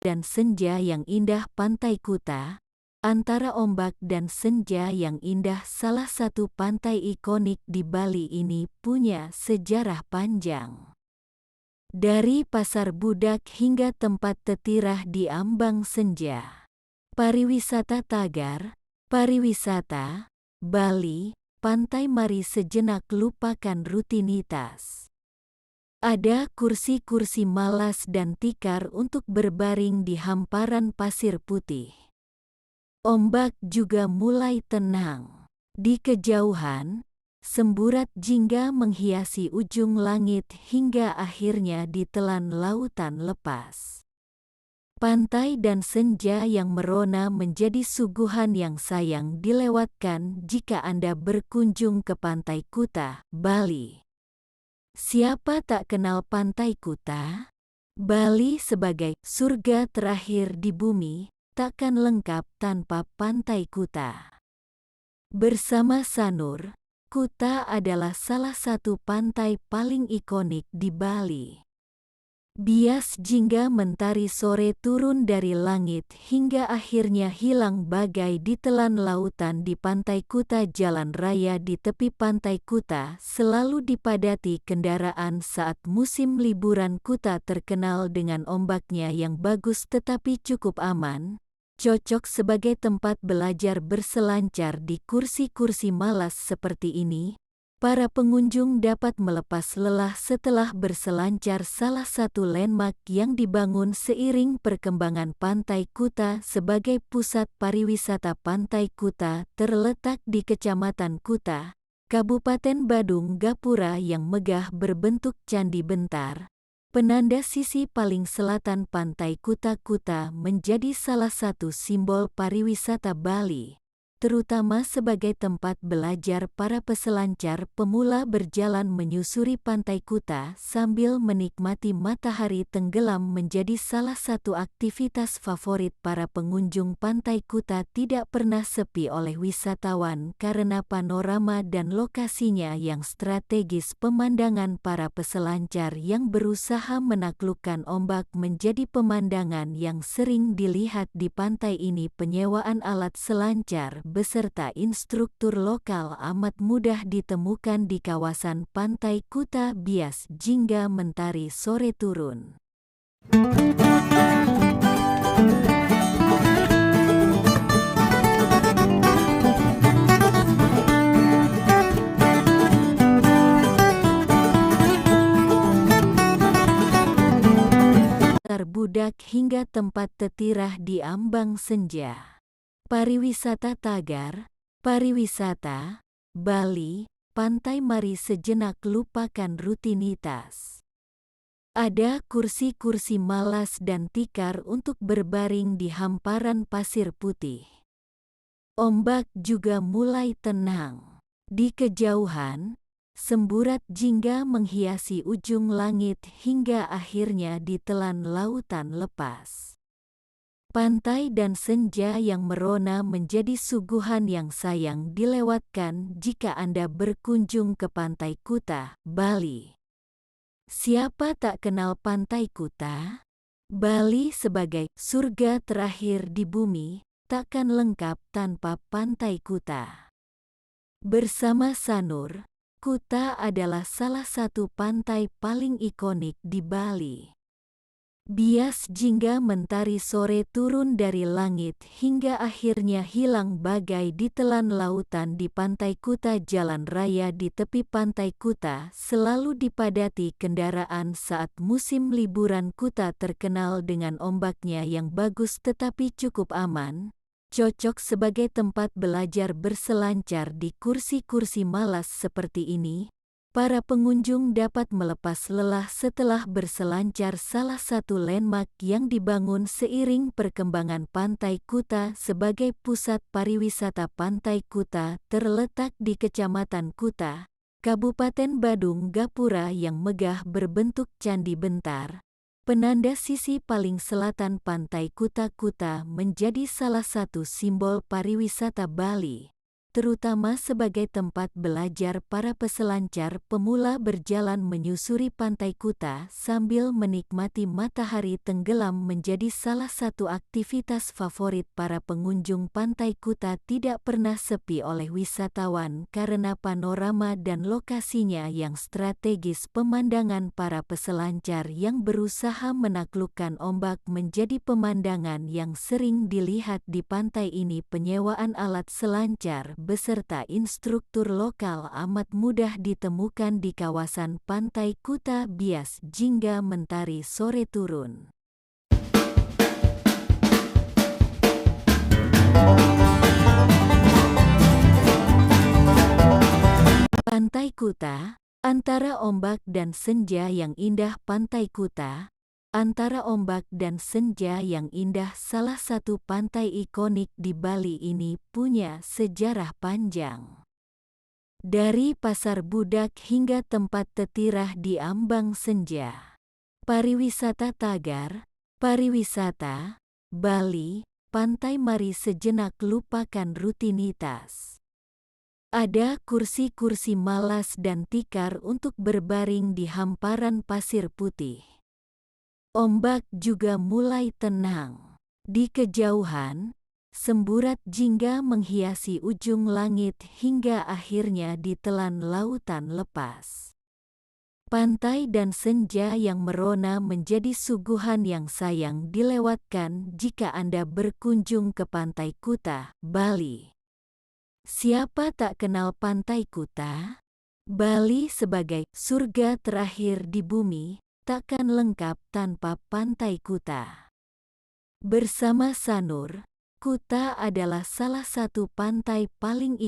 dan senja yang indah Pantai Kuta. Antara ombak dan senja yang indah, salah satu pantai ikonik di Bali ini punya sejarah panjang. Dari pasar budak hingga tempat tetirah di ambang senja. Pariwisata Tagar, pariwisata, Bali, pantai. Mari sejenak lupakan rutinitas. Ada kursi-kursi malas dan tikar untuk berbaring di hamparan pasir putih. Ombak juga mulai tenang. Di kejauhan, semburat jingga menghiasi ujung langit hingga akhirnya ditelan lautan lepas. Pantai dan senja yang merona menjadi suguhan yang sayang dilewatkan jika Anda berkunjung ke Pantai Kuta, Bali. Siapa tak kenal Pantai Kuta? Bali sebagai surga terakhir di bumi takkan lengkap tanpa Pantai Kuta. Bersama Sanur, Kuta adalah salah satu pantai paling ikonik di Bali. Bias jingga mentari sore turun dari langit hingga akhirnya hilang bagai ditelan lautan di Pantai Kuta. Jalan raya di tepi Pantai Kuta selalu dipadati kendaraan saat musim liburan. Kuta terkenal dengan ombaknya yang bagus tetapi cukup aman, cocok sebagai tempat belajar berselancar di kursi-kursi malas seperti ini. Para pengunjung dapat melepas lelah setelah berselancar. Salah satu landmark yang dibangun seiring perkembangan Pantai Kuta sebagai pusat pariwisata. Pantai Kuta terletak di Kecamatan Kuta, Kabupaten Badung Gapura yang megah berbentuk candi bentar. Penanda sisi paling selatan Pantai Kuta. Kuta menjadi salah satu simbol pariwisata Bali, terutama sebagai tempat belajar. Para peselancar pemula berjalan menyusuri Pantai Kuta sambil menikmati matahari tenggelam menjadi salah satu aktivitas favorit para pengunjung. Pantai Kuta tidak pernah sepi oleh wisatawan karena panorama dan lokasinya yang strategis. Pemandangan para peselancar yang berusaha menaklukkan ombak menjadi pemandangan yang sering dilihat di pantai ini. Penyewaan alat selancar beserta instruktur lokal amat mudah ditemukan di kawasan Pantai Kuta. Bias jingga mentari sore turun. Pasar budak hingga tempat tetirah di ambang senja. Pariwisata Tagar, pariwisata, Bali, pantai. Mari sejenak lupakan rutinitas. Ada kursi-kursi malas dan tikar untuk berbaring di hamparan pasir putih. Ombak juga mulai tenang. Di kejauhan, semburat jingga menghiasi ujung langit hingga akhirnya ditelan lautan lepas. Pantai dan senja yang merona menjadi suguhan yang sayang dilewatkan jika Anda berkunjung ke Pantai Kuta, Bali. Siapa tak kenal Pantai Kuta? Bali sebagai surga terakhir di bumi takkan lengkap tanpa Pantai Kuta. Bersama Sanur, Kuta adalah salah satu pantai paling ikonik di Bali. Bias jingga mentari sore turun dari langit hingga akhirnya hilang bagai ditelan lautan di Pantai Kuta. Jalan raya di tepi Pantai Kuta selalu dipadati kendaraan saat musim liburan. Kuta terkenal dengan ombaknya yang bagus tetapi cukup aman, cocok sebagai tempat belajar berselancar di kursi-kursi malas seperti ini. Para pengunjung dapat melepas lelah setelah berselancar. Salah satu landmark yang dibangun seiring perkembangan Pantai Kuta sebagai pusat pariwisata. Pantai Kuta terletak di Kecamatan Kuta, Kabupaten Badung Gapura yang megah berbentuk candi bentar. Penanda sisi paling selatan Pantai Kuta. Kuta menjadi salah satu simbol pariwisata Bali, terutama sebagai tempat belajar para peselancar pemula berjalan menyusuri Pantai Kuta sambil menikmati matahari tenggelam menjadi salah satu aktivitas favorit para pengunjung Pantai Kuta. Tidak pernah sepi oleh wisatawan karena panorama dan lokasinya yang strategis. Pemandangan para peselancar yang berusaha menaklukkan ombak menjadi pemandangan yang sering dilihat di pantai ini. Penyewaan alat selancar beserta instruktur lokal amat mudah ditemukan di kawasan Pantai Kuta Bias jingga mentari sore turun. Pantai Kuta, antara ombak dan senja yang indah. Pantai Kuta, antara ombak dan senja yang indah, salah satu pantai ikonik di Bali ini punya sejarah panjang. Dari pasar budak hingga tempat tetirah di ambang senja. Pariwisata tagar, pariwisata, Bali, pantai. Mari sejenak lupakan rutinitas. Ada kursi-kursi malas dan tikar untuk berbaring di hamparan pasir putih. Ombak juga mulai tenang. Di kejauhan, semburat jingga menghiasi ujung langit hingga akhirnya ditelan lautan lepas. Pantai dan senja yang merona menjadi suguhan yang sayang dilewatkan jika Anda berkunjung ke Pantai Kuta, Bali. Siapa tak kenal Pantai Kuta? Bali sebagai surga terakhir di bumi, takkan lengkap tanpa Pantai Kuta. Bersama Sanur, Kuta adalah salah satu pantai paling